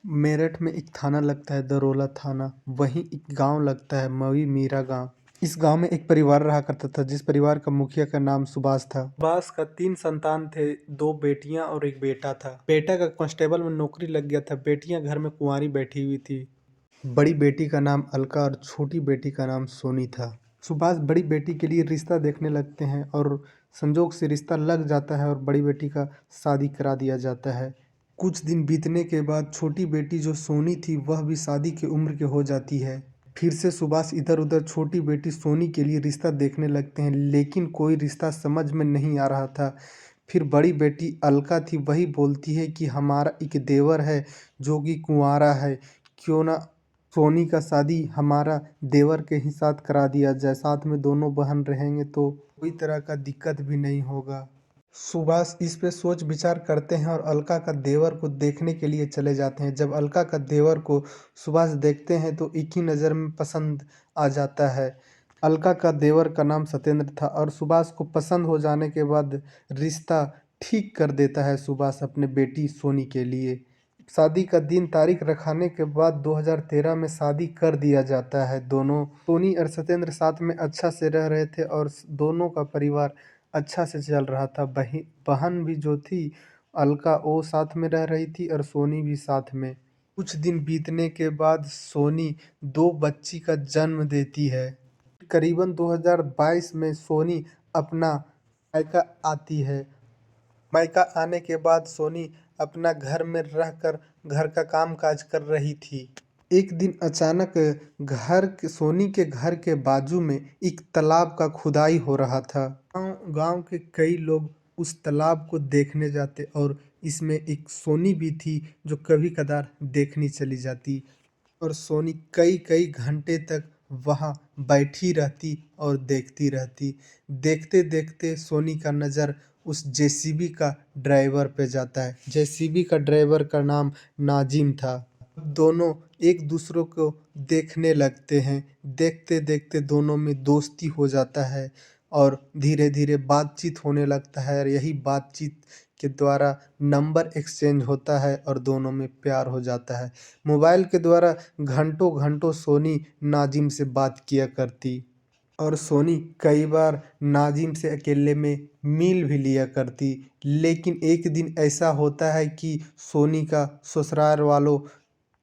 मेरठ में एक थाना लगता है दरोला थाना। वहीं एक गांव लगता है मवी मीरा गांव। इस गांव में एक परिवार रहा करता था जिस परिवार का मुखिया का नाम सुभाष था। सुभाष का 3 संतान थे, 2 बेटियां और एक बेटा था। बेटा का कांस्टेबल में नौकरी लग गया था। बेटियां घर में कुंवारी बैठी हुई थी। बड़ी बेटी का नाम अलका और छोटी बेटी का नाम सोनी था। सुभाष बड़ी बेटी के लिए रिश्ता देखने लगते हैं और संजोग से रिश्ता लग जाता है और बड़ी बेटी का शादी करा दिया जाता है। कुछ दिन बीतने के बाद छोटी बेटी जो सोनी थी वह भी शादी की उम्र की हो जाती है। फिर से सुभाष इधर उधर छोटी बेटी सोनी के लिए रिश्ता देखने लगते हैं, लेकिन कोई रिश्ता समझ में नहीं आ रहा था। फिर बड़ी बेटी अलका थी, वही बोलती है कि हमारा एक देवर है जो कि कुंवारा है, क्यों ना सोनी का शादी हमारा देवर के ही साथ करा दिया जाए। साथ में दोनों बहन रहेंगे तो कोई तरह का दिक्कत भी नहीं होगा। सुभाष इस पे सोच विचार करते हैं और अलका का देवर को देखने के लिए चले जाते हैं। जब अलका का देवर को सुभाष देखते हैं तो एक ही नज़र में पसंद आ जाता है। अलका का देवर का नाम सत्येंद्र था और सुभाष को पसंद हो जाने के बाद रिश्ता ठीक कर देता है सुभाष अपने बेटी सोनी के लिए। शादी का दिन तारीख रखाने के बाद 2013 में शादी कर दिया जाता है। दोनों सोनी और सत्येंद्र साथ में अच्छा से रह रहे थे और दोनों का परिवार अच्छा से चल रहा था। बहन भी जो थी अलका वो साथ में रह रही थी और सोनी भी साथ में। कुछ दिन बीतने के बाद सोनी 2 बच्ची का जन्म देती है। करीबन 2022 में सोनी अपना मायका आती है। मायका आने के बाद सोनी अपना घर में रहकर घर का काम काज कर रही थी। एक दिन अचानक सोनी के घर के बाजू में एक तालाब का खुदाई हो रहा था। गांव के कई लोग उस तालाब को देखने जाते और इसमें एक सोनी भी थी जो कभी कदार देखनी चली जाती और सोनी कई कई घंटे तक वहाँ बैठी रहती और देखती रहती। देखते देखते सोनी का नज़र उस जेसीबी का ड्राइवर पे जाता है। जेसीबी का ड्राइवर का नाम नाजिम था। दोनों एक दूसरे को देखने लगते हैं। देखते देखते दोनों में दोस्ती हो जाता है और धीरे धीरे बातचीत होने लगता है और यही बातचीत के द्वारा नंबर एक्सचेंज होता है और दोनों में प्यार हो जाता है। मोबाइल के द्वारा घंटों घंटों सोनी नाजिम से बात किया करती और सोनी कई बार नाजिम से अकेले में मिल भी लिया करती। लेकिन एक दिन ऐसा होता है कि सोनी का ससुराल वालों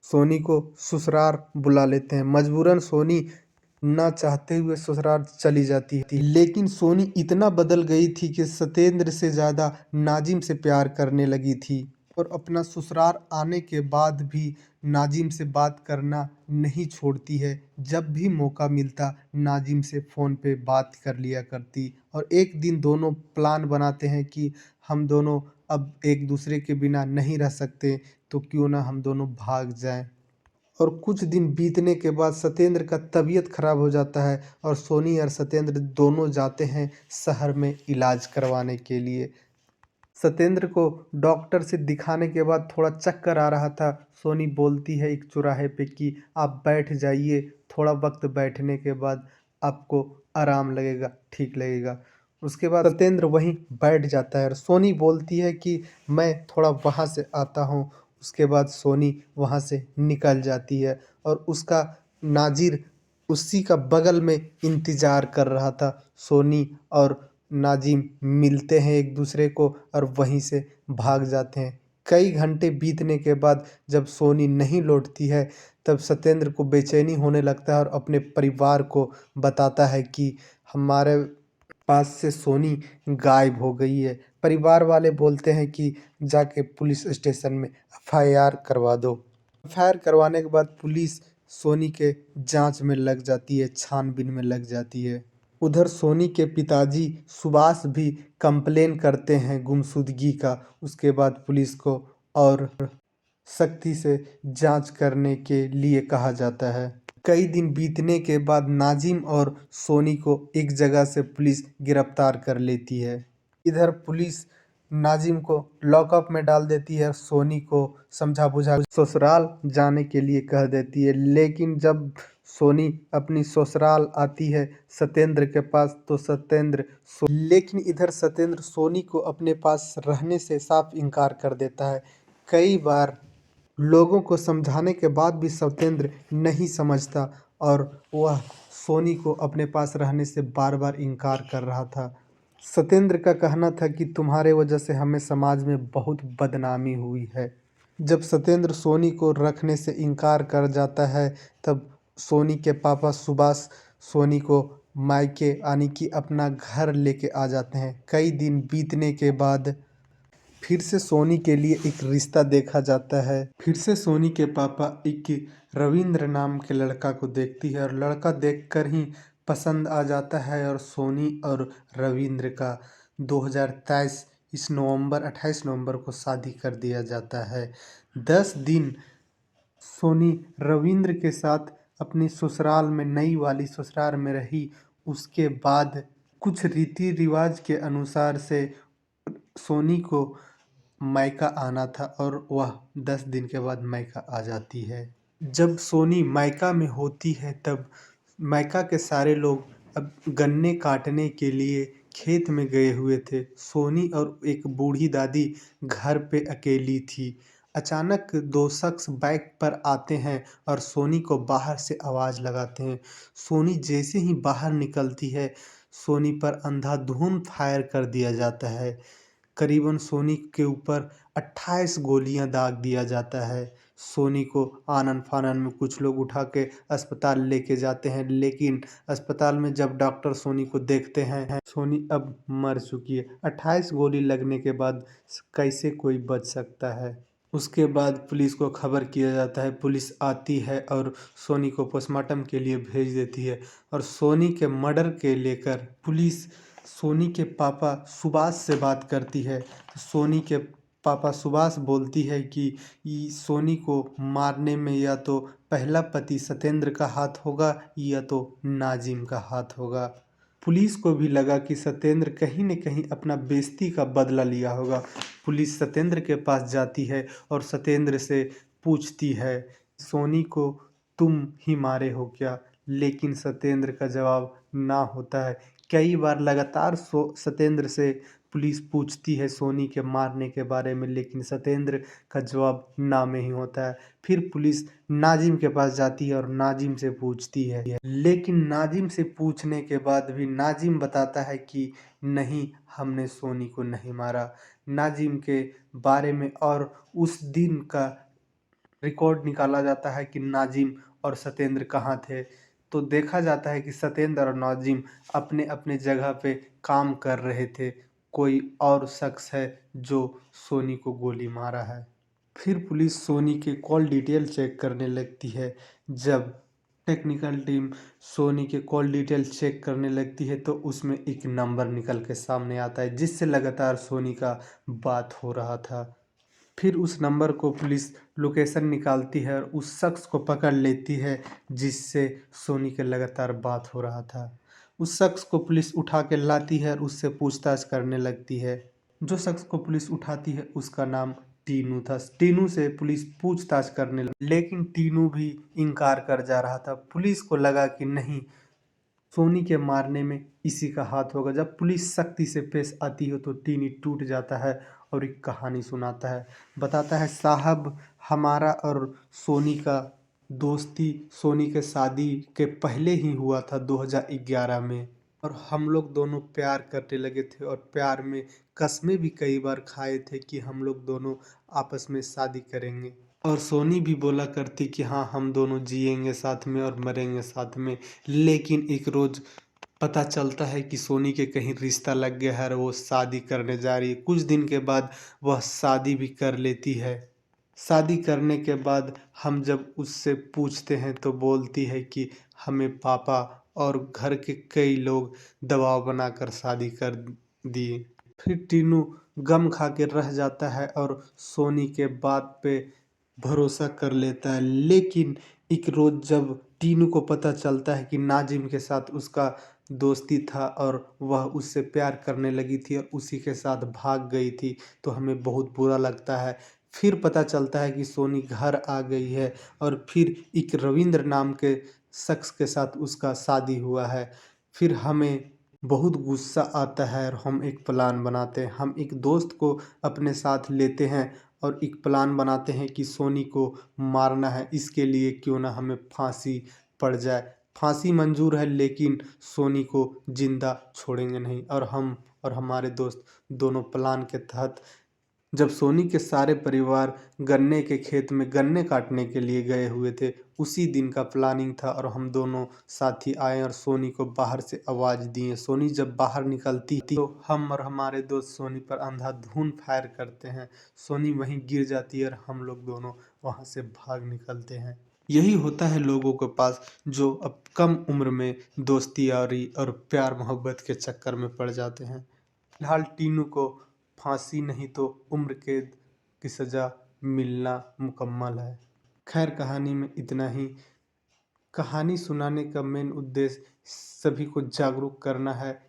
सोनी को ससुराल बुला लेते हैं। मजबूरन सोनी ना चाहते हुए ससुराल चली जाती थी, लेकिन सोनी इतना बदल गई थी कि सत्येंद्र से ज़्यादा नाजिम से प्यार करने लगी थी और अपना ससुराल आने के बाद भी नाजिम से बात करना नहीं छोड़ती है। जब भी मौका मिलता नाजिम से फ़ोन पे बात कर लिया करती और एक दिन दोनों प्लान बनाते हैं कि हम दोनों अब एक दूसरे के बिना नहीं रह सकते, तो क्यों ना हम दोनों भाग जाएं। और कुछ दिन बीतने के बाद सत्येंद्र का तबीयत खराब हो जाता है और सोनी और सत्येंद्र दोनों जाते हैं शहर में इलाज करवाने के लिए। सत्येंद्र को डॉक्टर से दिखाने के बाद थोड़ा चक्कर आ रहा था। सोनी बोलती है एक चौराहे पे कि आप बैठ जाइए, थोड़ा वक्त बैठने के बाद आपको आराम लगेगा, ठीक लगेगा। उसके बाद सत्येंद्र वहीं बैठ जाता है और सोनी बोलती है कि मैं थोड़ा वहाँ से आता हूँ। उसके बाद सोनी वहाँ से निकल जाती है और उसका नाजिर उसी का बगल में इंतज़ार कर रहा था। सोनी और नाजिम मिलते हैं एक दूसरे को और वहीं से भाग जाते हैं। कई घंटे बीतने के बाद जब सोनी नहीं लौटती है तब सत्येंद्र को बेचैनी होने लगता है और अपने परिवार को बताता है कि हमारे पास से सोनी गायब हो गई है। परिवार वाले बोलते हैं कि जाके पुलिस स्टेशन में एफआईआर करवा दो। एफआईआर करवाने के बाद पुलिस सोनी के जांच में लग जाती है, छानबीन में लग जाती है। उधर सोनी के पिताजी सुभाष भी कंप्लेन करते हैं गुमशुदगी का। उसके बाद पुलिस को और सख्ती से जांच करने के लिए कहा जाता है। कई दिन बीतने के बाद नाजिम और सोनी को एक जगह से पुलिस गिरफ्तार कर लेती है। इधर पुलिस नाजिम को लॉकअप में डाल देती है, सोनी को समझा बुझा ससुराल जाने के लिए कह देती है। लेकिन जब सोनी अपनी ससुराल आती है सत्येंद्र के पास तो लेकिन इधर सत्येंद्र सोनी को अपने पास रहने से साफ इनकार कर देता है। कई बार लोगों को समझाने के बाद भी सत्येंद्र नहीं समझता और वह सोनी को अपने पास रहने से बार बार इनकार कर रहा था। सत्येंद्र का कहना था कि तुम्हारे वजह से हमें समाज में बहुत बदनामी हुई है। जब सत्येंद्र सोनी को रखने से इनकार कर जाता है तब सोनी के पापा सुभाष सोनी को मायके यानी कि अपना घर लेके आ जाते हैं। कई दिन बीतने के बाद फिर से सोनी के लिए एक रिश्ता देखा जाता है। फिर से सोनी के पापा एक रविंद्र नाम के लड़का को देखती है और लड़का देखकर ही पसंद आ जाता है और सोनी और रविंद्र का 2023 इस नवंबर 28 नवंबर को शादी कर दिया जाता है। 10 दिन सोनी रविंद्र के साथ अपनी ससुराल में नई वाली ससुराल में रही। उसके बाद कुछ रीति रिवाज के अनुसार से सोनी को मायका आना था और वह 10 दिन के बाद मायका आ जाती है। जब सोनी मायका में होती है तब मायका के सारे लोग अब गन्ने काटने के लिए खेत में गए हुए थे। सोनी और एक बूढ़ी दादी घर पे अकेली थी। अचानक दो शख्स बाइक पर आते हैं और सोनी को बाहर से आवाज़ लगाते हैं। सोनी जैसे ही बाहर निकलती है सोनी पर अंधाधुंध फायर कर दिया जाता है। करीबन सोनी के ऊपर 28 गोलियां दाग दिया जाता है। सोनी को आनन फानन में कुछ लोग उठा के अस्पताल लेके जाते हैं, लेकिन अस्पताल में जब डॉक्टर सोनी को देखते हैं सोनी अब मर चुकी है। 28 गोली लगने के बाद कैसे कोई बच सकता है। उसके बाद पुलिस को खबर किया जाता है। पुलिस आती है और सोनी को पोस्टमार्टम के लिए भेज देती है और सोनी के मर्डर के लेकर पुलिस सोनी के पापा सुभाष से बात करती है। तो सोनी के पापा सुभाष बोलती है कि सोनी को मारने में या तो पहला पति सत्येंद्र का हाथ होगा या तो नाजिम का हाथ होगा। पुलिस को भी लगा कि सत्येंद्र कहीं न कहीं अपना बेइज्जती का बदला लिया होगा। पुलिस सत्येंद्र के पास जाती है और सत्येंद्र से पूछती है सोनी को तुम ही मारे हो क्या? लेकिन सत्येंद्र का जवाब ना होता है। कई बार लगातार सत्येंद्र से पुलिस पूछती है सोनी के मारने के बारे में, लेकिन सत्येंद्र का जवाब ना में ही होता है। फिर पुलिस नाजिम के पास जाती है और नाजिम से पूछती है, लेकिन नाजिम से पूछने के बाद भी नाजिम बताता है कि नहीं, हमने सोनी को नहीं मारा। नाजिम के बारे में और उस दिन का रिकॉर्ड निकाला जाता है कि नाजिम और सत्येंद्र कहाँ थे। तो देखा जाता है कि सत्येंद्र और नाजिम अपने अपने जगह पे काम कर रहे थे। कोई और शख्स है जो सोनी को गोली मारा है। फिर पुलिस सोनी के कॉल डिटेल चेक करने लगती है। जब टेक्निकल टीम सोनी के कॉल डिटेल चेक करने लगती है तो उसमें एक नंबर निकल के सामने आता है जिससे लगातार सोनी का बात हो रहा था। फिर उस नंबर को पुलिस लोकेशन निकालती है और उस शख्स को पकड़ लेती है जिससे सोनी के लगातार बात हो रहा था। उस शख्स को पुलिस उठा के लाती है और उससे पूछताछ करने लगती है। जो शख्स को पुलिस उठाती है उसका नाम टीनू था। टीनू से पुलिस पूछताछ करने लगी, लेकिन टीनू भी इनकार कर जा रहा था। पुलिस को लगा कि नहीं, सोनी के मारने में इसी का हाथ होगा। जब पुलिस सख्ती से पेश आती है तो टीनी टूट जाता है और एक कहानी सुनाता है। बताता है साहब, हमारा और सोनी का दोस्ती सोनी के शादी के पहले ही हुआ था 2011 में, और हम लोग दोनों प्यार करने लगे थे और प्यार में कस्में भी कई बार खाए थे कि हम लोग दोनों आपस में शादी करेंगे। और सोनी भी बोला करती कि हाँ, हम दोनों जिएंगे साथ में और मरेंगे साथ में। लेकिन एक रोज़ पता चलता है कि सोनी के कहीं रिश्ता लग गया है और वो शादी करने जा रही है। कुछ दिन के बाद वह शादी भी कर लेती है। शादी करने के बाद हम जब उससे पूछते हैं तो बोलती है कि हमें पापा और घर के कई लोग दबाव बनाकर शादी कर दिए। फिर टीनू गम खा के रह जाता है और सोनी के बात पे भरोसा कर लेता है। लेकिन एक रोज़ जब टीनू को पता चलता है कि नाजिम के साथ उसका दोस्ती था और वह उससे प्यार करने लगी थी और उसी के साथ भाग गई थी, तो हमें बहुत बुरा लगता है। फिर पता चलता है कि सोनी घर आ गई है और फिर एक रविंद्र नाम के शख्स के साथ उसका शादी हुआ है। फिर हमें बहुत गुस्सा आता है और हम एक प्लान बनाते हैं। हम एक दोस्त को अपने साथ लेते हैं और एक प्लान बनाते हैं कि सोनी को मारना है, इसके लिए क्यों ना हमें फांसी पड़ जाए। फांसी मंजूर है लेकिन सोनी को जिंदा छोड़ेंगे नहीं। और हम और हमारे दोस्त दोनों प्लान के तहत जब सोनी के सारे परिवार गन्ने के खेत में गन्ने काटने के लिए गए हुए थे, उसी दिन का प्लानिंग था और हम दोनों साथी आए और सोनी को बाहर से आवाज़ दिए। सोनी जब बाहर निकलती तो हम और हमारे दोस्त सोनी पर अंधाधुंध फायर करते हैं। सोनी वहीं गिर जाती है और हम लोग दोनों वहां से भाग निकलते हैं। यही होता है लोगों के पास जो अब कम उम्र में दोस्ती यारी और प्यार मोहब्बत के चक्कर में पड़ जाते हैं। फिलहाल टीनू को फांसी नहीं तो उम्र कैद की सज़ा मिलना मुकम्मल है। खैर कहानी में इतना ही। कहानी सुनाने का मेन उद्देश्य सभी को जागरूक करना है।